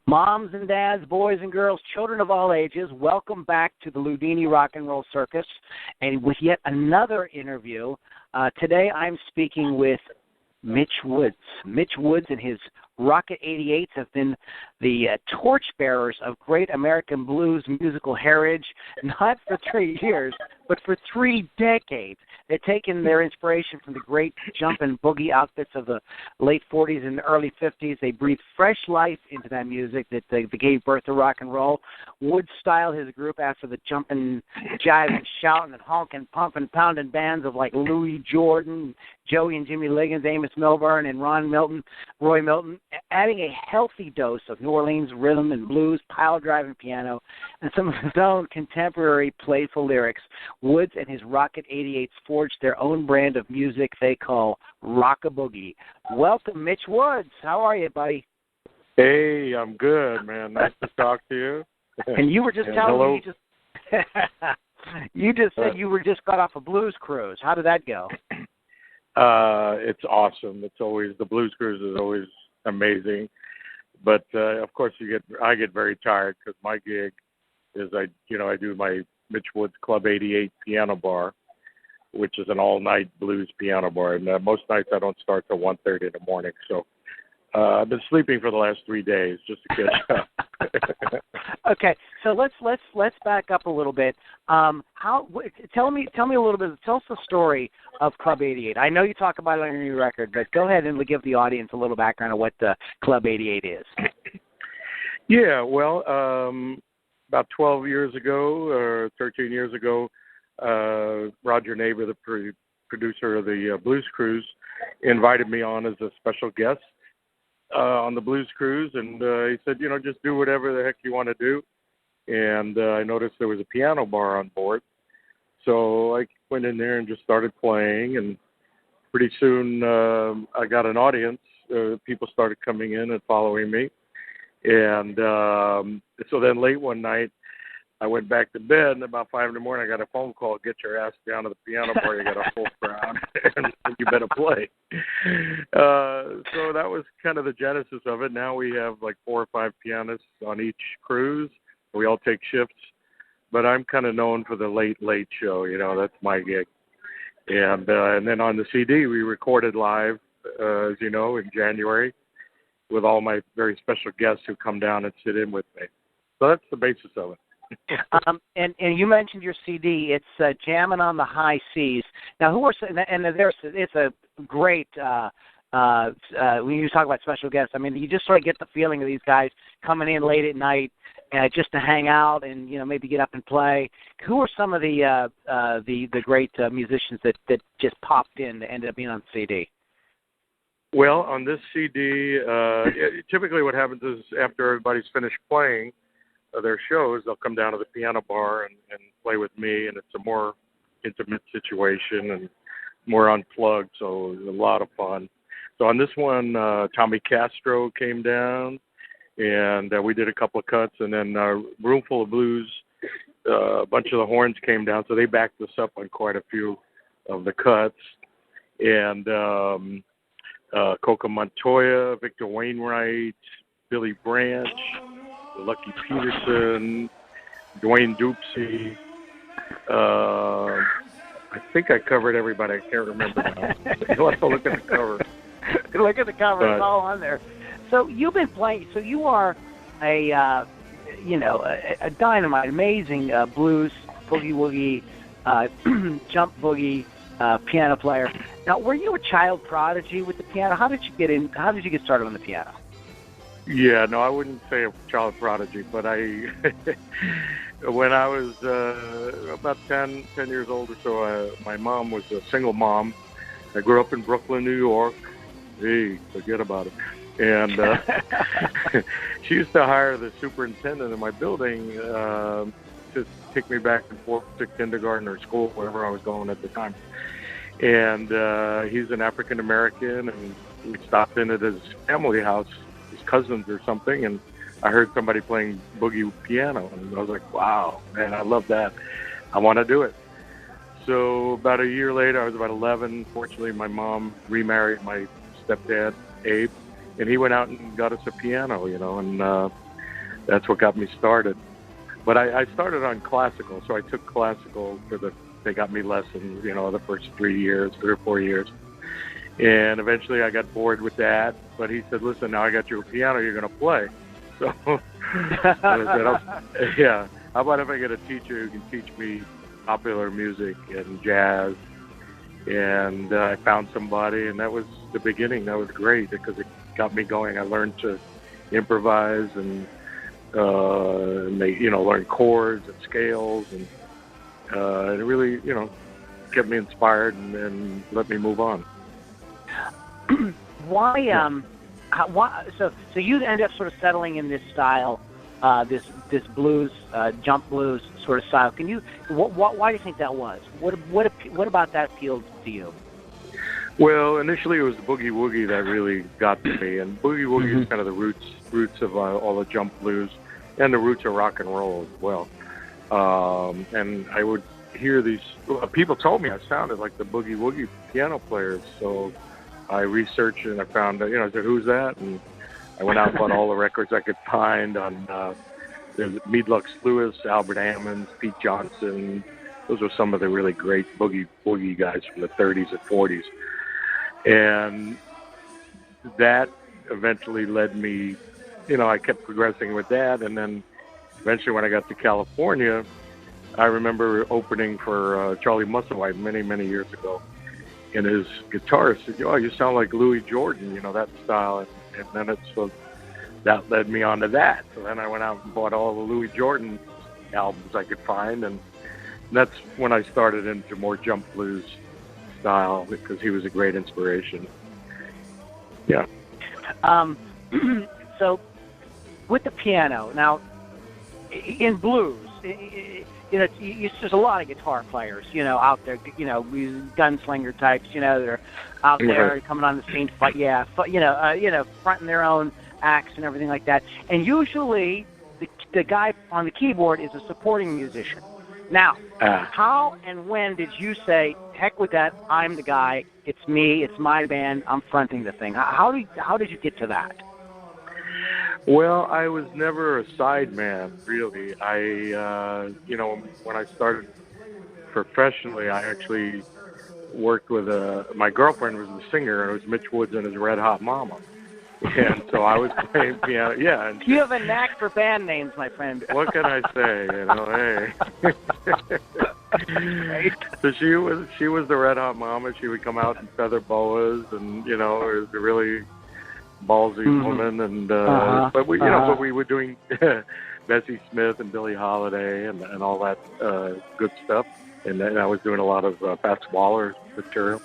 Moms and dads, boys and girls, children of all ages, welcome back to the Loudini Rock and Roll Circus, and with yet another interview. Today I'm speaking with Mitch Woods. Mitch Woods and his Rocket 88s have been the torchbearers of great American blues musical heritage, not for 3 years, but for 3 decades. They've taken their inspiration from the great jumpin boogie outfits of the late 40s and early 50s. They breathed fresh life into that music that gave birth to rock and roll. Woods styled his group after the jumpin, jivin, shoutin, and honkin, pumpin, poundin bands of like Louis Jordan, Joey and Jimmy Liggins, Amos Milburn, and Roy Milton, adding a healthy dose of New Orleans rhythm and blues, piledrivin piano, and some of his own contemporary playful lyrics. Woods and his Rocket 88s forged their own brand of music they call rock-a-boogie. Welcome, Mitch Woods. How are you, buddy? Hey, I'm good, man. Nice to talk to you. And you were just telling hello. me you just said you were just got off a blues cruise. How did that go? It's awesome. It's always the blues cruise is always amazing, but of course I get very tired because my gig is I do my Mitch Woods Club 88 piano bar, which is an all-night blues piano bar, and most nights I don't start till 1:30 in the morning. So I've been sleeping for the last 3 days just to catch up. Okay, so let's back up a little bit. Tell me a little bit. Tell us the story of Club 88. I know you talk about it on your new record, but go ahead and give the audience a little background of what the Club 88 is. Yeah, well, about 12 years ago or 13 years ago, Roger Neighbor, the producer of the Blues Cruise, invited me on as a special guest on the Blues Cruise, and he said, just do whatever the heck you want to do. And I noticed there was a piano bar on board, so I went in there and just started playing, and pretty soon I got an audience. People started coming in and following me, and so then late one night, I went back to bed, and about 5 in the morning, I got a phone call, get your ass down to the piano bar, you got a full crowd, and you better play. So that was kind of the genesis of it. Now we have like 4 or 5 pianists on each cruise. We all take shifts, but I'm kind of known for the late show, that's my gig. And then on the CD, we recorded live, as you know, in January with all my very special guests who come down and sit in with me. So that's the basis of it. And you mentioned your CD. It's Jammin' on the High Seas. Now, it's a great. When you talk about special guests, I mean, you just sort of get the feeling of these guys coming in late at night just to hang out and maybe get up and play. Who are some of the great musicians that just popped in that ended up being on the CD? Well, on this CD, typically what happens is after everybody's finished playing their shows, they'll come down to the piano bar and play with me, and it's a more intimate situation and more unplugged, so it's a lot of fun. So on this one, Tommy Castro came down, and we did a couple of cuts, and then Room Full of Blues, a bunch of the horns came down, so they backed us up on quite a few of the cuts. And Coco Montoya, Victor Wainwright, Billy Branch, Lucky Peterson, Dwayne Dupsy. I think I covered everybody. I can't remember now. You'll have to look at the cover. Look at the cover. It's all on there. So you've been playing. So you are a dynamite, amazing blues, boogie woogie, jump boogie piano player. Now, were you a child prodigy with the piano? How did you get in? How did you get started on the piano? Yeah, no, I wouldn't say a child prodigy, but when I was about 10 years old or so, my mom was a single mom. I grew up in Brooklyn, New York. Hey, forget about it. And she used to hire the superintendent in my building to take me back and forth to kindergarten or school, wherever I was going at the time. And he's an African-American, and we stopped in at his family house, his cousins or something, and I heard somebody playing boogie piano, and I was like, wow, man, I love that. I want to do it. So about a year later, I was about 11. Fortunately, my mom remarried my stepdad, Abe, and he went out and got us a piano, and that's what got me started. But I started on classical, so I took classical they got me lessons, the first 3 or 4 years. And eventually I got bored with that, but he said, listen, now I got you a piano you're going to play. So I said, yeah, how about if I get a teacher who can teach me popular music and jazz? And I found somebody, and that was the beginning. That was great because it got me going. I learned to improvise and learn chords and scales, and it really, kept me inspired and let me move on. Why? So you end up sort of settling in this style, this blues, jump blues sort of style. Can you? Why do you think that was? What about that appealed to you? Well, initially it was the boogie woogie that really got to me, and boogie woogie is kind of the roots of all the jump blues, and the roots of rock and roll as well. And I would hear these people told me I sounded like the boogie woogie piano players, so I researched and I found, I said, who's that? And I went out and bought all the records I could find on there's Meadlux Lewis, Albert Hammond, Pete Johnson. Those were some of the really great boogie woogie guys from the 30s and 40s. And that eventually led me, I kept progressing with that. And then eventually when I got to California, I remember opening for Charlie Musselwhite many, many years ago. And his guitarist said, "Oh, you sound like Louis Jordan, that style." And then that led me on to that. So then I went out and bought all the Louis Jordan albums I could find, and that's when I started into more jump blues style because he was a great inspiration. Yeah. So with the piano now, in blues, there's a lot of guitar players, out there, gunslinger types, that are out there coming on the scene, fronting their own acts and everything like that. And usually the guy on the keyboard is a supporting musician. Now, how and when did you say, heck with that, I'm the guy, it's me, it's my band, I'm fronting the thing? How did you get to that? Well, I was never a side man, really. When I started professionally, I actually worked with my girlfriend was the singer, and it was Mitch Woods and his Red Hot Mama. And so I was playing piano. Yeah. And you have a knack for band names, my friend. What can I say? Hey. So she was the Red Hot Mama. She would come out in feather boas, and it was a really ballsy woman, and but we were doing Bessie Smith and Billie Holiday and all that good stuff, and then I was doing a lot of Fats Waller material,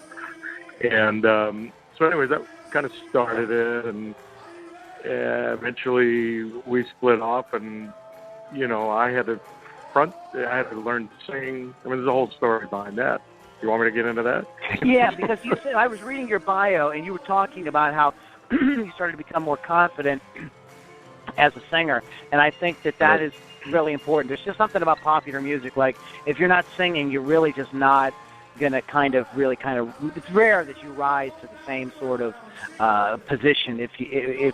and so anyways, that kind of started it, and eventually we split off, and I had to learn to sing. I mean, there's a whole story behind that. You want me to get into that? Yeah, because you said, I was reading your bio, and you were talking about how you started to become more confident as a singer, and I think that is really important. There's just something about popular music, like if you're not singing, you're really just not going to it's rare that you rise to the same sort of position if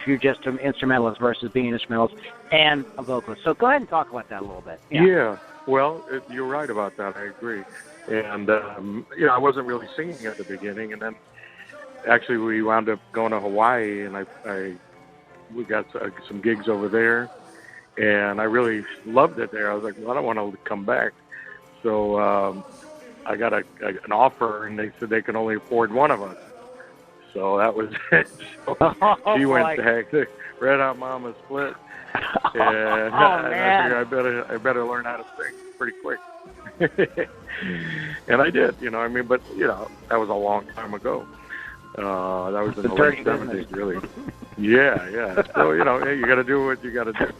you're just an instrumentalist versus being an instrumentalist and a vocalist. So go ahead and talk about that a little bit. Yeah. Well, you're right about that. I agree. And, I wasn't really singing at the beginning, and then actually, we wound up going to Hawaii, and we got some gigs over there, and I really loved it there. I was like, well, I don't want to come back. So I got an offer, and they said they could only afford one of us. So that was it. So she went to heck. The Red Hot Mama split, and I figured I better learn how to sing pretty quick. And I did, but that was a long time ago. That was in the late 70s, really. Yeah. So, you got to do what you got to do.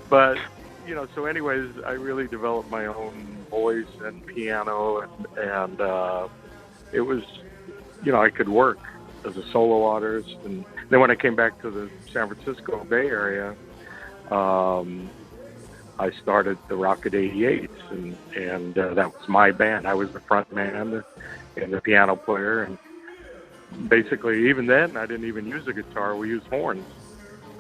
But, so anyways, I really developed my own voice and piano, and it was, I could work as a solo artist. And then when I came back to the San Francisco Bay Area, I started the Rocket 88s, and that was my band. I was the front man and the piano player, basically, even then, I didn't even use a guitar. We used horns.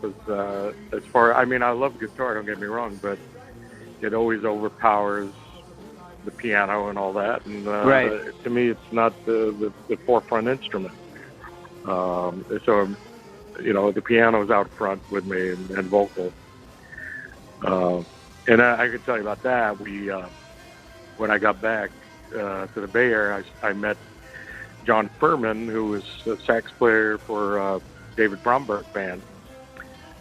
Because I love guitar, don't get me wrong, but it always overpowers the piano and all that. And Right. to me, it's not the forefront instrument. So, the piano's out front with me and vocal. And I can tell you about that. When I got back to the Bay Area, I met John Furman, who was a sax player for David Bromberg band,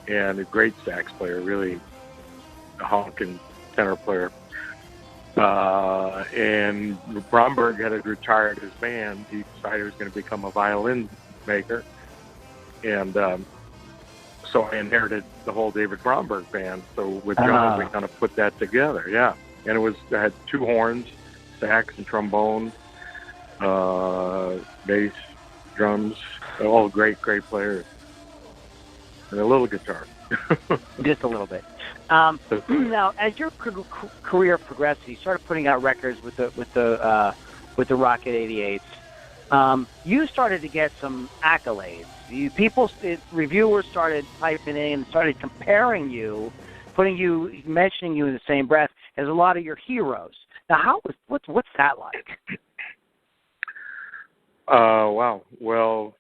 and a great sax player, really a honkin tenor player. And Bromberg had retired his band. He decided he was going to become a violin maker. And so I inherited the whole David Bromberg band. So with John, we kind of put that together, yeah. And I had two horns, sax and trombone, bass, drums, all great players. And a little guitar. Just a little bit. Now, as your career progressed, you started putting out records with the Rocket 88s. You started to get some accolades. Reviewers started piping in and started comparing you, mentioning you in the same breath as a lot of your heroes. Now, what's that like? Wow. Well,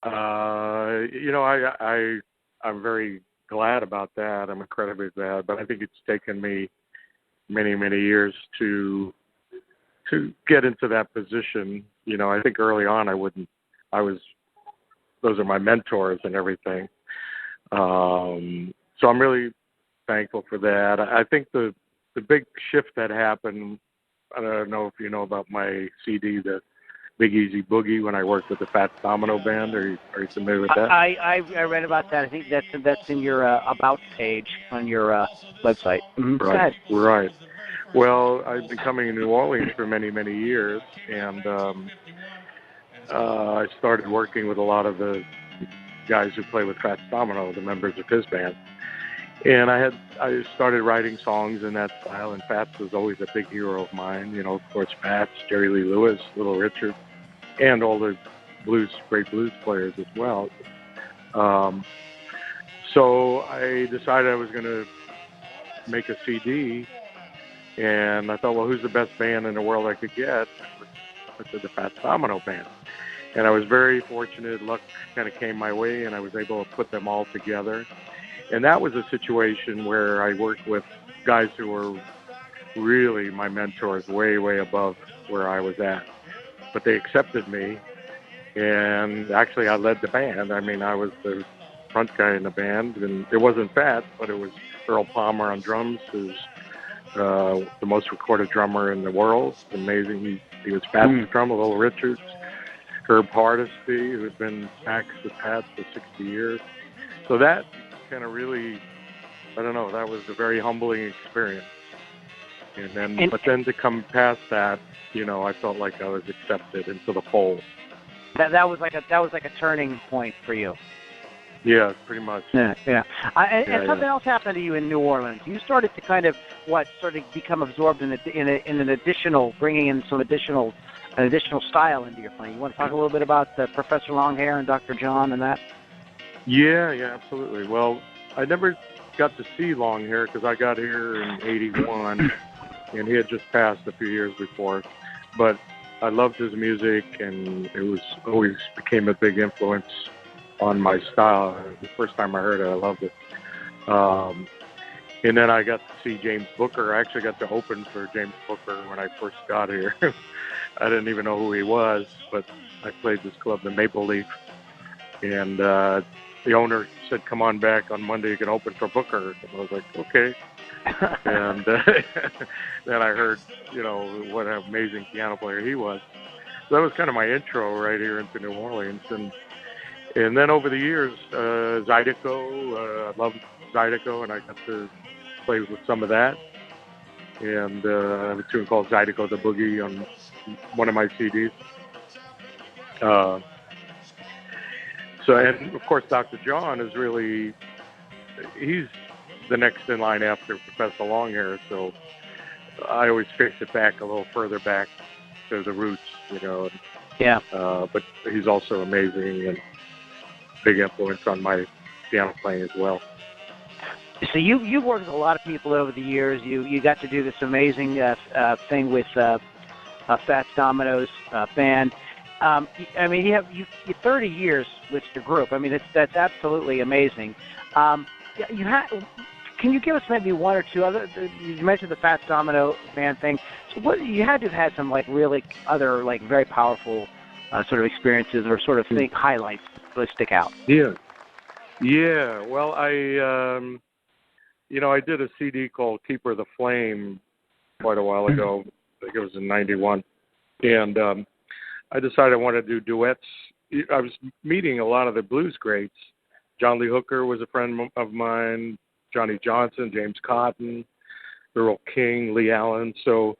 I'm very glad about that. I'm incredibly glad, but I think it's taken me many, many years to get into that position. I think early on those are my mentors and everything. So I'm really thankful for that. I think the big shift that happened, I don't know if you know about my CD, the Big Easy Boogie, when I worked with the Fats Domino Band. Are you familiar with that? I read about that. I think that's in your About page on your website. Mm-hmm. Right. Well, I've been coming to New Orleans for many, many years, and I started working with a lot of the guys who play with Fats Domino, the members of his band. And I started writing songs in that style, and Fats was always a big hero of mine. Of course, Fats, Jerry Lee Lewis, Little Richard, and all the great blues players as well. So I decided I was going to make a CD, and I thought, well, who's the best band in the world I could get? I said the Fats Domino Band. And I was very fortunate. Luck kind of came my way, and I was able to put them all together. And that was a situation where I worked with guys who were really my mentors, way, way above where I was at. But they accepted me, and actually I led the band. I mean, I was the front guy in the band, and it wasn't Fats, but it was Earl Palmer on drums, who's the most recorded drummer in the world. Amazing. He was Fats' drummer, Little Richards. Herb Hardesty, who had been sax with Fats for 60 years. So that kind of really, I don't know, that was a very humbling experience. But then to come past that, I felt like I was accepted into the fold. That was like a turning point for you. Yeah, pretty much. Yeah. And something else happened to you in New Orleans. You started to kind of become absorbed in an additional, bringing in an additional style into your playing. You want to talk a little bit about Professor Longhair and Dr. John and that? Yeah, absolutely. Well, I never got to see Longhair because I got here in '81, and he had just passed a few years before. But I loved his music, and it always became a big influence on my style. The first time I heard it, I loved it. And then I got to see James Booker. I actually got to open for James Booker when I first got here. I didn't even know who he was, but I played this club, the Maple Leaf, and the owner said, "Come on back on Monday, you can open for Booker." And I was like, okay. And then I heard, what an amazing piano player he was. So that was kind of my intro right here into New Orleans. And then over the years, Zydeco, I loved Zydeco, and I got to play with some of that. And I have a tune called Zydeco the Boogie on one of my CDs. And of course, Dr. John is he's the next in line after Professor Longhair. So I always trace it back a little further back to the roots, Yeah. But he's also amazing and big influence on my piano playing as well. So you've worked with a lot of people over the years. You got to do this amazing thing with Fats Domino's band. I mean, you 30 years with your group. I mean, that's absolutely amazing. Can you give us maybe one or two other? You mentioned the Fats Domino band thing. So what you had to have had some like really other like very powerful sort of experiences or sort of highlights that stick out. Yeah. Well, I did a CD called Keeper of the Flame quite a while ago. I think it was in '91, and I decided I wanted to do duets. I was meeting a lot of the blues greats. John Lee Hooker was a friend of mine, Johnny Johnson, James Cotton, Earl King, Lee Allen. So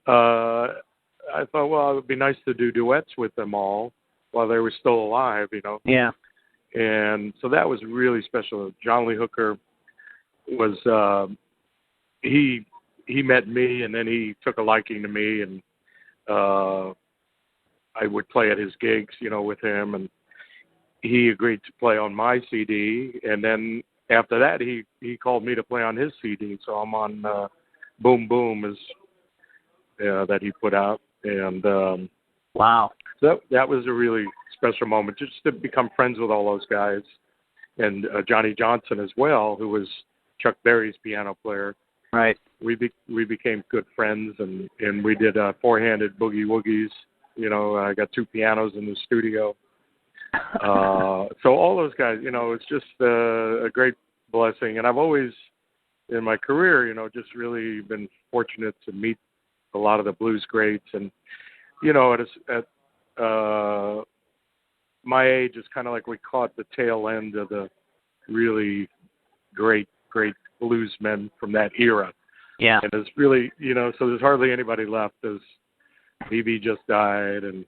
I thought, well, it would be nice to do duets with them all while they were still alive, Yeah. And so that was really special. John Lee Hooker was he met me, and then he took a liking to me, and I would play at his gigs, with him, and he agreed to play on my CD, and then after that he called me to play on his CD, so I'm on Boom Boom that he put out, and wow, that was a really special moment, just to become friends with all those guys, and Johnny Johnson as well, who was Chuck Berry's piano player. Right. We became good friends, and we did four-handed boogie woogies. I got two pianos in the studio. So all those guys, it's just a great blessing. And I've always, in my career, just really been fortunate to meet a lot of the blues greats. And, at my age, it's kind of like we caught the tail end of the really great bluesmen from that era. Yeah. And it's really, so there's hardly anybody left. There's BB just died, and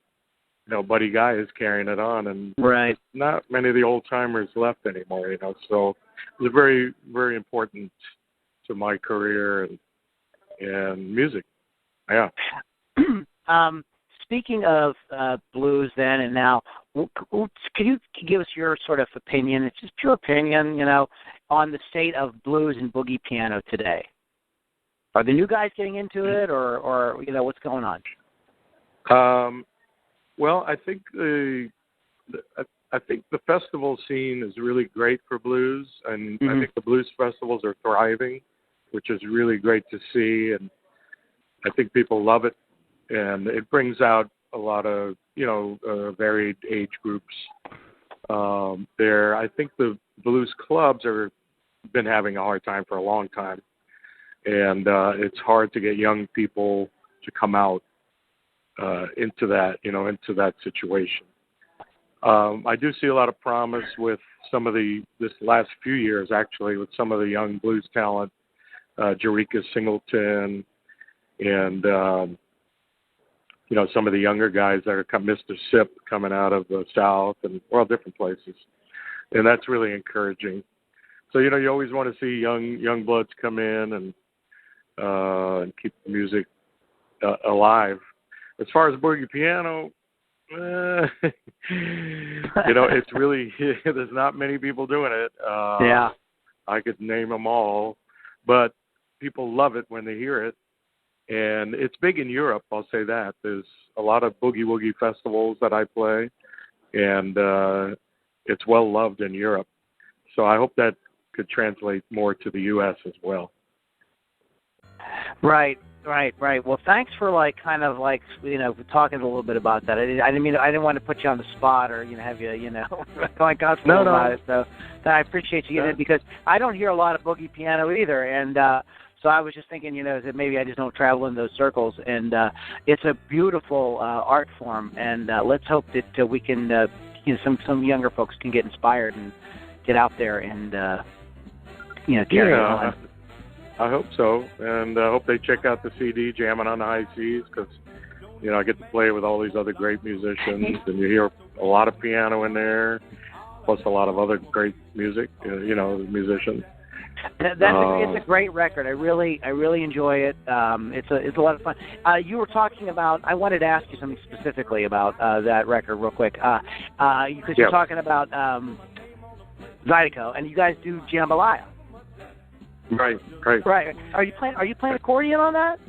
Buddy Guy is carrying it on, and right. Not many of the old timers left anymore. So it was very, very important to my career and music. Yeah. Speaking of blues, then and now, could you give us your sort of opinion? It's just pure opinion, on the state of blues and boogie piano today. Are the new guys getting into it, or what's going on? Well, I think the festival scene is really great for blues, and I think the blues festivals are thriving, which is really great to see, and I think people love it, and it brings out a lot of varied age groups. I think the blues clubs are been having a hard time for a long time, and it's hard to get young people to come out into that situation. I do see a lot of promise with some of this last few years, actually, with some of the young blues talent, Jerika Singleton, and some of the younger guys that are Mr. Sip coming out of the South and different places, and that's really encouraging. So you always want to see young bloods come in and keep the music alive. As far as boogie piano, it's really there's not many people doing it. Yeah, I could name them all, but people love it when they hear it, and it's big in Europe. I'll say that there's a lot of boogie woogie festivals that I play, and it's well loved in Europe. So I hope that could translate more to the U.S. as well. Right. Well, thanks for talking a little bit about that. I didn't want to put you on the spot or have you going comfortable about it. So I appreciate you getting it, because I don't hear a lot of boogie piano either, and so I was just thinking, that maybe I just don't travel in those circles, and it's a beautiful art form, and let's hope that we can, some younger folks can get inspired and get out there and carry on. I hope so, and I hope they check out the CD, Jammin' on the High Seas, because, I get to play with all these other great musicians, and you hear a lot of piano in there, plus a lot of other great music, musicians. It's a great record. I really enjoy it. It's a lot of fun. You were talking about. I wanted to ask you something specifically about that record, real quick, because you're talking about Zydeco, and you guys do jambalaya. Right. Are you playing accordion on that?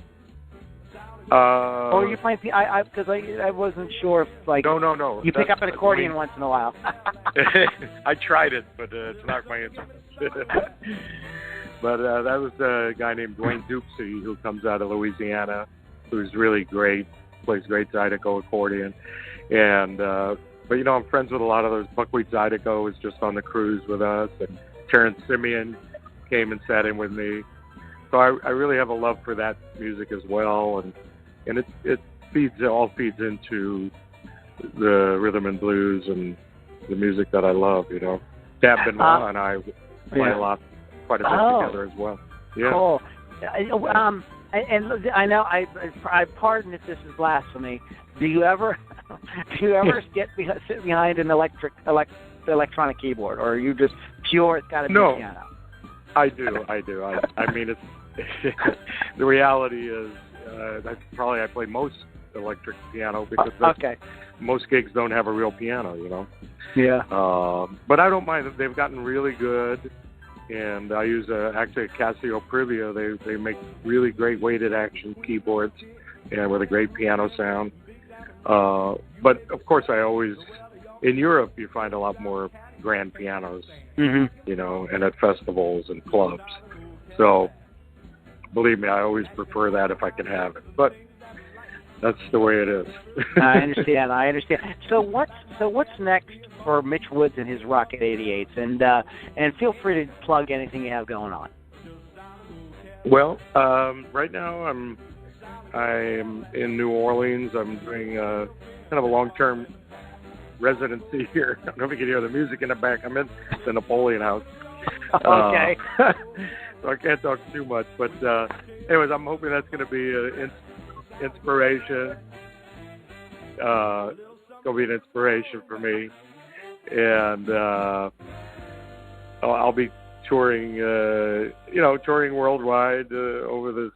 Or are you playing? Because I wasn't sure if No. You pick up an accordion once in a while. I tried it, but it's not my instrument. But that was a guy named Dwayne Dupsey, who comes out of Louisiana, who's really great, plays great Zydeco accordion, and but I'm friends with a lot of those. Buckwheat Zydeco was just on the cruise with us, and Terrence Simeon came and sat in with me. So I really have a love for that music as well, and it all feeds into the rhythm and blues and the music that I love. Dab Benoit and I play quite a bit together as well. Yeah. Cool. And I know I pardon if this is blasphemy. Do you ever sit behind an electronic keyboard, or are you just pure? It's got to be a piano. I do. I mean, it's the reality is I play most electric piano because most gigs don't have a real piano, Yeah. But I don't mind. They've gotten really good, and I use actually a Casio Privia. They make really great weighted action keyboards, and with a great piano sound. But of course, in Europe you find a lot more grand pianos, and at festivals and clubs. So, believe me, I always prefer that if I can have it. But that's the way it is. I understand. So what's next for Mitch Woods and his Rocket 88s? And feel free to plug anything you have going on. Well, right now I'm in New Orleans. I'm doing kind of a long-term residency here. I don't know if you can hear the music in the back. I'm in the Napoleon House. Okay. So I can't talk too much. But anyways, I'm hoping that's going to be an inspiration. It's going to be an inspiration for me. And I'll be touring, touring worldwide over this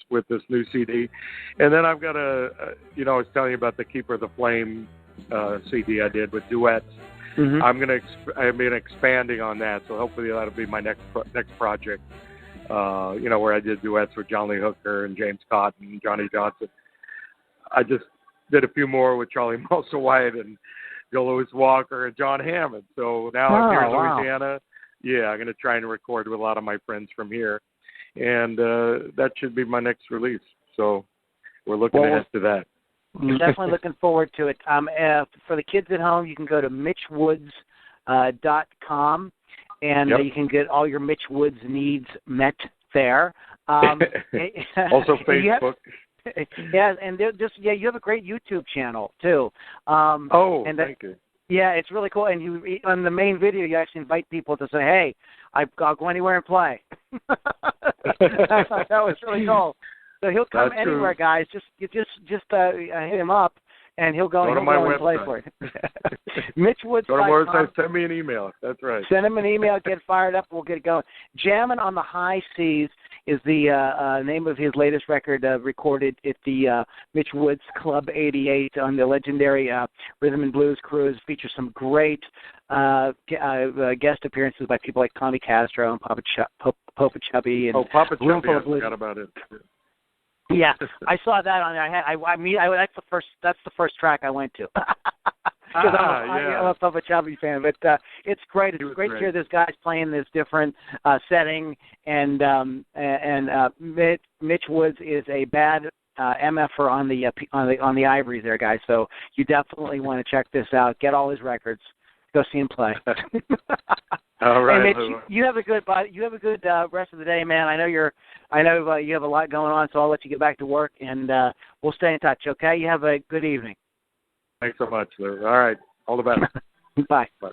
with this new CD. And then I've got I was telling you about the Keeper of the Flame CD I did with duets. Mm-hmm. I've been expanding on that, so hopefully that'll be my next project. Where I did duets with John Lee Hooker and James Cotton and Johnny Johnson. I just did a few more with Charlie Musselwhite and Joe Louis Walker and John Hammond. So now I'm here in Louisiana. Yeah, I'm going to try and record with a lot of my friends from here, and that should be my next release. So we're looking ahead to that. I'm definitely looking forward to it. For the kids at home, you can go to mitchwoods.com, and you can get all your Mitch Woods needs met there. Also Facebook. And you have a great YouTube channel too. Thank you. Yeah, it's really cool. And you on the main video, you actually invite people to say, "Hey, I'll go anywhere and play." I thought that was really cool. So he'll come anywhere, guys. Just hit him up, and he'll go and play for you. Mitch Woods. Go to my website. Send me an email. That's right. Send him an email. Get fired up. We'll get it going. Jammin' on the High Seas is the name of his latest record, recorded at the Mitch Woods Club 88 on the legendary Rhythm and Blues cruise. Features some great guest appearances by people like Tommy Castro and Papa Chubby. And Papa Chubby, I forgot about it. Yeah, I saw that on there. That's the first track I went to. Because I'm a Papa Chubby fan, but it's great. It's great to hear this guy's playing this different setting, and Mitch Woods is a bad MFer on the ivories there, guys. So you definitely want to check this out. Get all his records. Go see him play. All right. Hey, Mitch, you have a good rest of the day, man. I know you have a lot going on, so I'll let you get back to work, and we'll stay in touch. Okay? You have a good evening. Thanks so much, Lou. All right. All the best. Bye. Bye.